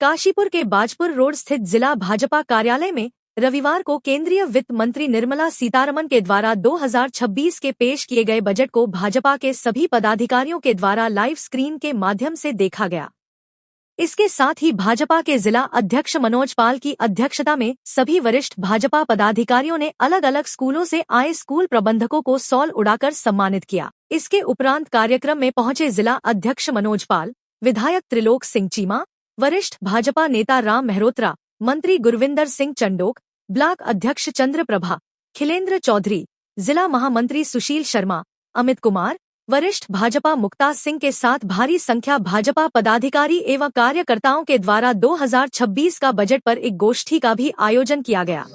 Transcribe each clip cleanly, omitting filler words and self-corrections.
काशीपुर के बाजपुर रोड स्थित जिला भाजपा कार्यालय में रविवार को केंद्रीय वित्त मंत्री निर्मला सीतारमण के द्वारा 2026 के पेश किए गए बजट को भाजपा के सभी पदाधिकारियों के द्वारा लाइव स्क्रीन के माध्यम से देखा गया। इसके साथ ही भाजपा के जिला अध्यक्ष मनोज पाल की अध्यक्षता में सभी वरिष्ठ भाजपा पदाधिकारियों ने अलग अलग स्कूलों से आए स्कूल प्रबंधकों को शॉल उड़ाकर सम्मानित किया। इसके उपरांत कार्यक्रम में पहुंचे जिला अध्यक्ष मनोज पाल, विधायक त्रिलोक सिंह चीमा, वरिष्ठ भाजपा नेता राम मेहरोत्रा, मंत्री गुरविंदर सिंह चंडोक, ब्लॉक अध्यक्ष चंद्रप्रभा, खिलेंद्र चौधरी, जिला महामंत्री सुशील शर्मा, अमित कुमार, वरिष्ठ भाजपा मुक्ता सिंह के साथ भारी संख्या भाजपा पदाधिकारी एवं कार्यकर्ताओं के द्वारा 2026 का बजट पर एक गोष्ठी का भी आयोजन किया गया।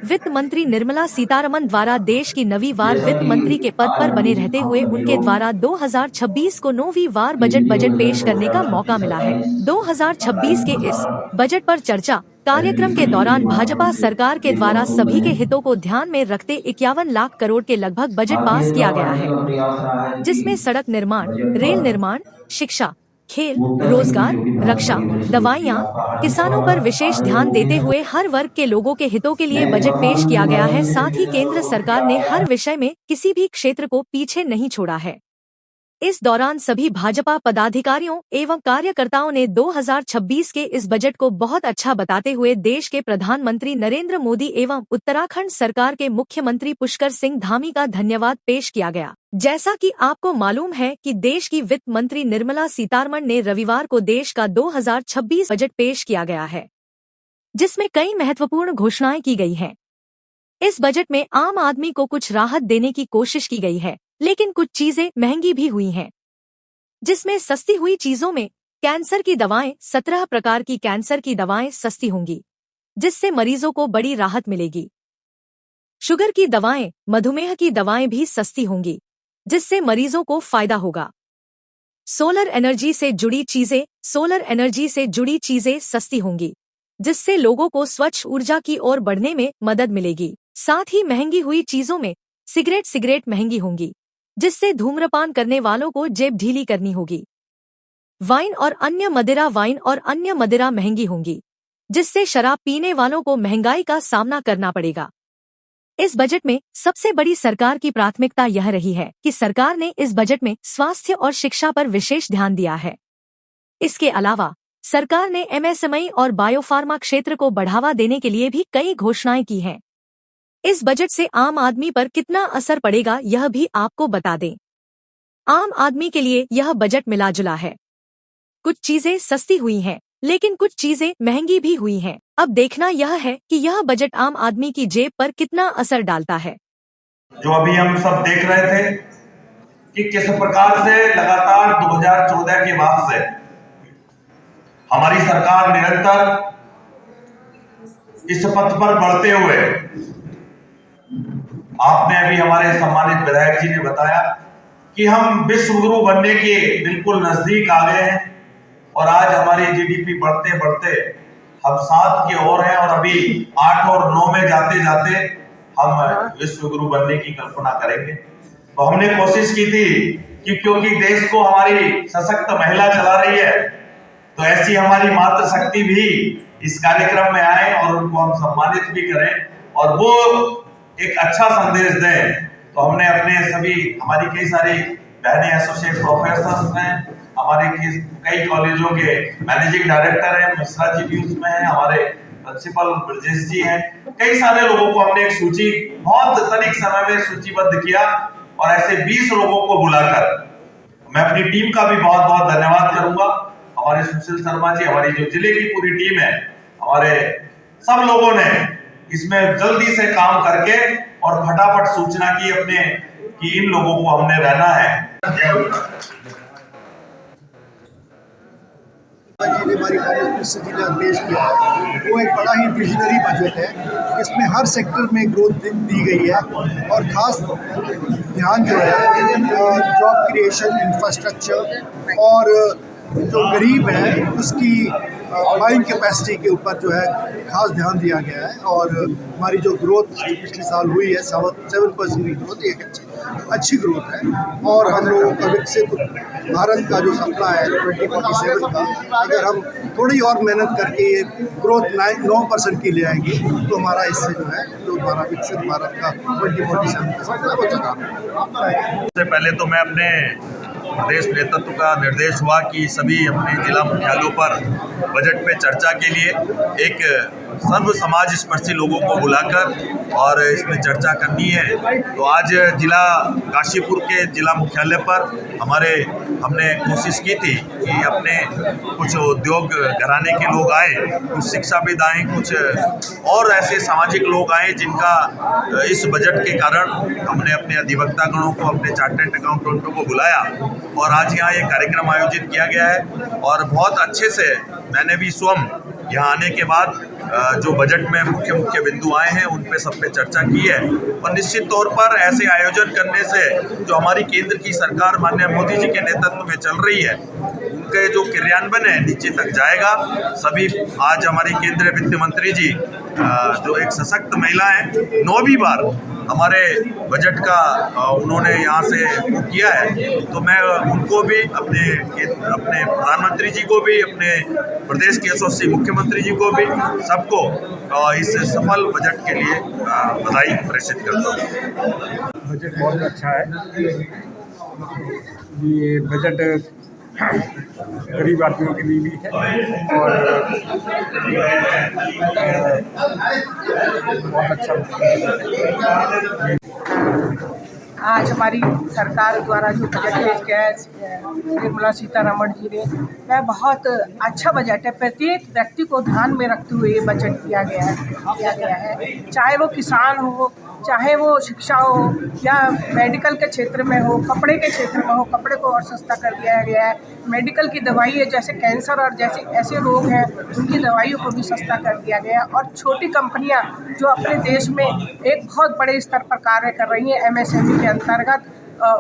वित्त मंत्री निर्मला सीतारमण द्वारा देश की 9वीं बार वित्त मंत्री के पद पर बने रहते हुए उनके द्वारा 2026 को 9वीं बार बजट पेश करने का मौका मिला है। 2026 के इस बजट पर चर्चा कार्यक्रम के दौरान भाजपा सरकार के द्वारा सभी के हितों को ध्यान में रखते 51 लाख करोड़ के लगभग बजट पास किया गया है, जिसमें सड़क निर्माण, रेल निर्माण, शिक्षा, खेल, रोजगार, रक्षा, दवाइयाँ, किसानों पर विशेष ध्यान देते हुए हर वर्ग के लोगों के हितों के लिए बजट पेश किया गया है। साथ ही केंद्र सरकार ने हर विषय में किसी भी क्षेत्र को पीछे नहीं छोड़ा है। इस दौरान सभी भाजपा पदाधिकारियों एवं कार्यकर्ताओं ने 2026 के इस बजट को बहुत अच्छा बताते हुए देश के प्रधानमंत्री नरेंद्र मोदी एवं उत्तराखंड सरकार के मुख्यमंत्री पुष्कर सिंह धामी का धन्यवाद पेश किया गया। जैसा कि आपको मालूम है कि देश की वित्त मंत्री निर्मला सीतारमण ने रविवार को देश का 2026 बजट पेश किया गया है, जिसमें कई महत्वपूर्ण घोषणाएं की गई हैं। इस बजट में आम आदमी को कुछ राहत देने की कोशिश की गई है, लेकिन कुछ चीजें महंगी भी हुई हैं, जिसमें सस्ती हुई चीजों में कैंसर की दवाएं, 17 प्रकार की कैंसर की दवाएं सस्ती होंगी, जिससे मरीजों को बड़ी राहत मिलेगी। शुगर की दवाएं, मधुमेह की दवाएं भी सस्ती होंगी, जिससे मरीजों को फायदा होगा। सोलर एनर्जी से जुड़ी चीजें सस्ती होंगी, जिससे लोगों को स्वच्छ ऊर्जा की ओर बढ़ने में मदद मिलेगी। साथ ही महंगी हुई चीजों में सिगरेट महंगी होंगी, जिससे धूम्रपान करने वालों को जेब ढीली करनी होगी। वाइन और अन्य मदिरा महंगी होंगी, जिससे शराब पीने वालों को महंगाई का सामना करना पड़ेगा। इस बजट में सबसे बड़ी सरकार की प्राथमिकता यह रही है कि सरकार ने इस बजट में स्वास्थ्य और शिक्षा पर विशेष ध्यान दिया है। इसके अलावा सरकार ने एमएसएमई और बायोफार्मा क्षेत्र को बढ़ावा देने के लिए भी कई घोषणाएं की हैं। इस बजट से आम आदमी पर कितना असर पड़ेगा यह भी आपको बता दें। आम आदमी के लिए यह बजट मिला जुला है। कुछ चीजें सस्ती हुई हैं, लेकिन कुछ चीजें महंगी भी हुई हैं। अब देखना यह है कि यह बजट आम आदमी की जेब पर कितना असर डालता है। जो अभी हम सब देख रहे थे कि किस प्रकार से लगातार 2014 के बाद से हमारी सरकार निरंतर इस पथ पर बढ़ते हुए, आपने अभी हमारे सम्मानित विधायक जी ने बताया कि हम विश्व गुरु बनने के बिल्कुल नजदीक आ गए हैं और आज हमारी जीडीपी बढ़ते बढ़ते हम 7 की ओर हैं और अभी 8 और 9 में जाते जाते हम विश्व गुरु बनने की कल्पना करेंगे। तो हमने कोशिश की थी कि क्योंकि देश को हमारी सशक्त महिला चला रही है, तो ऐसी हमारी मातृशक्ति भी इस कार्यक्रम में आए और उनको हम सम्मानित भी करें और वो एक अच्छा संदेश दें। तो हमने अपने सभी, हमारी कई सारी बहनें एसोसिएट प्रोफेसर हैं, हमारे कई कॉलेजों के मैनेजिंग डायरेक्टर हैं, मिश्रा जी भी उसमें हैं, हमारे प्रिंसिपल ब्रजेश जी हैं, कई सारे लोगों को हमने एक सूची बहुत तनिक समय में सूचीबद्ध किया और ऐसे 20 लोगों को बुलाकर मैं अपनी टीम का भी बहुत बहुत धन्यवाद करूंगा। हमारे सुशील शर्मा जी, हमारी जो जिले की पूरी टीम है, हमारे सब लोगों ने इसमें जल्दी से काम करके और फटाफट सूचना की अपने कि इन लोगों को हमने रहना है। हमारी फाइनेंस मिनिस्टर जी ने पेश किया है वो एक बड़ा ही विजनरी बजट है। इसमें हर सेक्टर में ग्रोथ दी गई है और खास ध्यान जो है जॉब क्रिएशन, इंफ्रास्ट्रक्चर और जो गरीब है उसकी बाइंग कैपेसिटी के ऊपर जो है खास ध्यान दिया गया है। और हमारी जो ग्रोथ पिछले साल हुई है 7% की ग्रोथ, एक अच्छी ग्रोथ है। और हम लोगों का विकसित भारत का जो सपना है 2047 का, अगर हम थोड़ी और मेहनत करके ये ग्रोथ 9% की ले आएंगे तो हमारा इससे जो है जो हमारा विकसित भारत का 2047 का सपना वो जगह। सबसे पहले तो मैं अपने प्रदेश नेतृत्व का निर्देश हुआ कि सभी अपने जिला मुख्यालयों पर बजट पे चर्चा के लिए एक सर्व समाज स्पर्शी लोगों को बुलाकर और इसमें चर्चा करनी है। तो आज जिला काशीपुर के जिला मुख्यालय पर हमने कोशिश की थी कि अपने कुछ उद्योग घराने के लोग आए, कुछ शिक्षाविद आए, कुछ और ऐसे सामाजिक लोग आए जिनका इस बजट के कारण हमने अपने अधिवक्ता गणों को, अपने चार्टर्ड अकाउंटेंटों को बुलाया और आज यहाँ ये कार्यक्रम आयोजित किया गया है। और बहुत अच्छे से मैंने भी स्वयं यहाँ आने के बाद जो बजट में मुख्य बिंदु आए हैं उन पे सब पे चर्चा की है। और निश्चित तौर पर ऐसे आयोजन करने से जो हमारी केंद्र की सरकार माननीय मोदी जी के नेतृत्व में चल रही है उनके जो क्रियान्वयन है नीचे तक जाएगा। सभी आज हमारी केंद्रीय वित्त मंत्री जी जो एक सशक्त महिला है, 9वीं बार हमारे बजट का उन्होंने यहाँ से वो किया है। तो मैं उनको भी अपने प्रधानमंत्री जी को भी, अपने प्रदेश के यशस्वी मुख्यमंत्री जी को भी, सबको इस सफल बजट के लिए बधाई प्रेषित करता हूँ। बजट बहुत अच्छा है। ये बजट गरीब आदमियों के लिए भी है और बहुत अच्छा। आज हमारी सरकार द्वारा जो बजट पेश किया है निर्मला सीतारमण जी ने, वह बहुत अच्छा बजट है। प्रत्येक व्यक्ति को ध्यान में रखते हुए ये बजट किया गया है। चाहे वो किसान हो, चाहे वो शिक्षा हो या मेडिकल के क्षेत्र में हो, कपड़े के क्षेत्र में हो, कपड़े को और सस्ता कर दिया गया है। मेडिकल की दवाई है, जैसे कैंसर और जैसे ऐसे रोग हैं उनकी दवाइयों को भी सस्ता कर दिया गया है। और छोटी कंपनियां जो अपने देश में एक बहुत बड़े स्तर पर कार्य कर रही हैं MSME के अंतर्गत,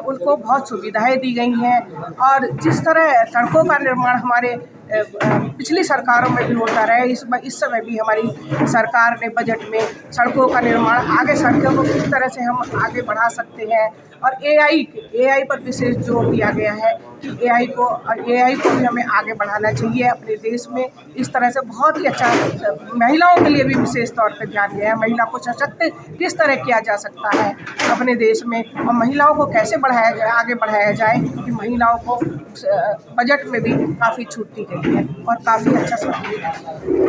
उनको बहुत सुविधाएं दी गई हैं। और जिस तरह सड़कों का निर्माण हमारे पिछली सरकारों में भी होता रहा है, इस समय भी हमारी सरकार ने बजट में सड़कों का निर्माण, आगे सड़कों को किस तरह से हम आगे बढ़ा सकते हैं। और AI पर विशेष जोर दिया गया है कि AI को भी हमें आगे बढ़ाना चाहिए अपने देश में। इस तरह से बहुत ही अच्छा महिलाओं के लिए भी विशेष तौर पर ध्यान दिया है। महिला को सशक्त किस तरह किया जा सकता है अपने देश में, और महिलाओं को कैसे आगे बढ़ाया जाए कि महिलाओं को बजट में भी काफ़ी छूट दी गई है और काफ़ी अच्छा समझ है।